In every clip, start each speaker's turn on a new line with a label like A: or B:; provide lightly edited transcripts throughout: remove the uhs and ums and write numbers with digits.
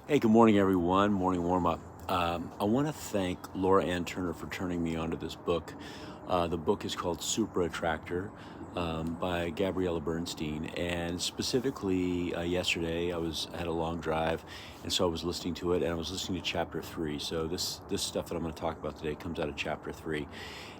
A: Hey, good morning, everyone. Morning warm up. I want to thank Laura Ann Turner for turning me onto this book. The book is called Super Attractor by Gabriella Bernstein. And specifically, yesterday I had a long drive, and so I was listening to it, and I was listening to chapter 3. So this stuff that I'm going to talk about today comes out of chapter 3,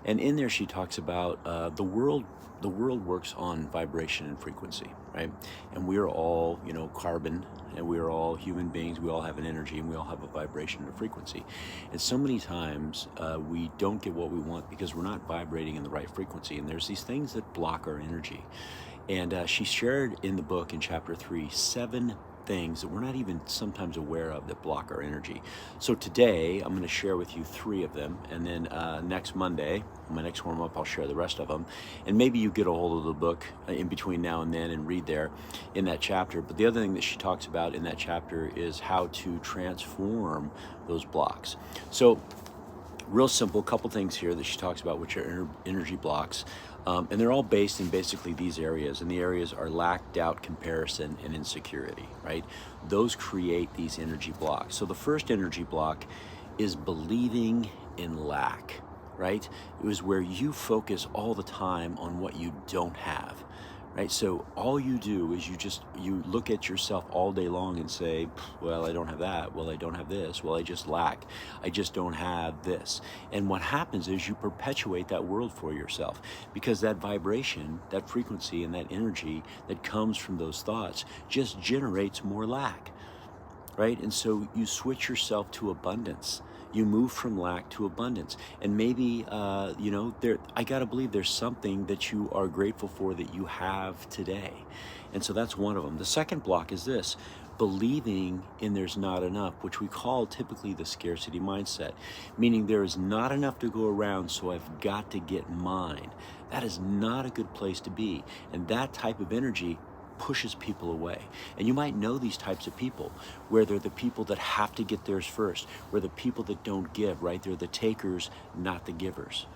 A: and in there she talks about the world. The world works on vibration and frequency, right? And we are all, carbon, and we are all human beings. We all have an energy, and we all have a vibration and a frequency. And so many times we don't get what we want because we're not vibrating in the right frequency. And there's these things that block our energy. And she shared in the book in chapter 3 7 things that we're not even sometimes aware of that block our energy. So today I'm going to share with you 3 of them, and then next Monday, my next warm up, I'll share the rest of them. And maybe you get a hold of the book in between now and then and read there in that chapter. But the other thing that she talks about in that chapter is how to transform those blocks. So real simple, couple things here that she talks about, which are energy blocks. And they're all based in basically these areas. And the areas are lack, doubt, comparison, and insecurity, right? Those create these energy blocks. So the first energy block is believing in lack, right? It was where you focus all the time on what you don't have. Right, so all you do is you look at yourself all day long and say, well, I don't have that, well, I don't have this, well, I just lack, I just don't have this. And what happens is you perpetuate that world for yourself, because that vibration, that frequency, and that energy that comes from those thoughts just generates more lack, right? And so you switch yourself to abundance. You move from lack to abundance. And maybe, I got to believe there's something that you are grateful for that you have today. And so that's one of them. The second block is this: believing in there's not enough, which we call typically the scarcity mindset, meaning there is not enough to go around, so I've got to get mine. That is not a good place to be. And that type of energy pushes people away. And you might know these types of people, where they're the people that have to get theirs first, where the people that don't give, right? They're the takers, not the givers.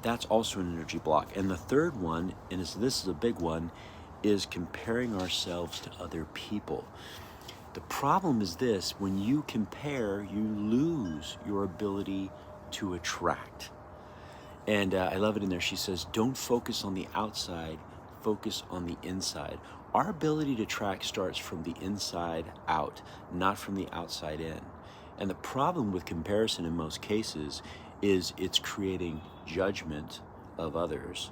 A: That's also an energy block. And the third one, and this is a big one, is comparing ourselves to other people. The problem is this: when you compare, you lose your ability to attract. And I love it in there. She says, don't focus on the outside, focus on the inside. Our ability to track starts from the inside out, not from the outside in. And the problem with comparison in most cases is it's creating judgment of others,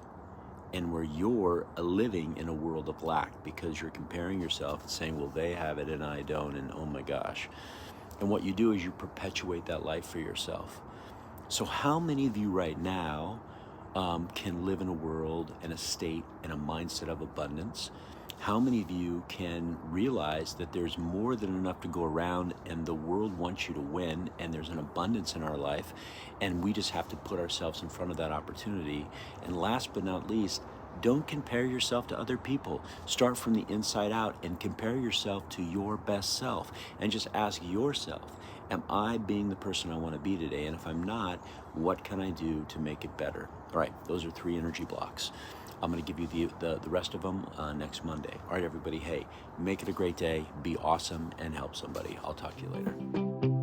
A: and where you're living in a world of lack because you're comparing yourself and saying, well, they have it and I don't, and oh my gosh. And what you do is you perpetuate that life for yourself. So how many of you right now can live in a world, in a state, in a mindset of abundance? How many of you can realize that there's more than enough to go around, and the world wants you to win, and there's an abundance in our life, and we just have to put ourselves in front of that opportunity? And last but not least, don't compare yourself to other people. Start from the inside out and compare yourself to your best self, and just ask yourself, am I being the person I want to be today? And if I'm not, what can I do to make it better? All right, those are 3 energy blocks. I'm going to give you the rest of them next Monday. All right, everybody, hey, make it a great day, be awesome, and help somebody. I'll talk to you later.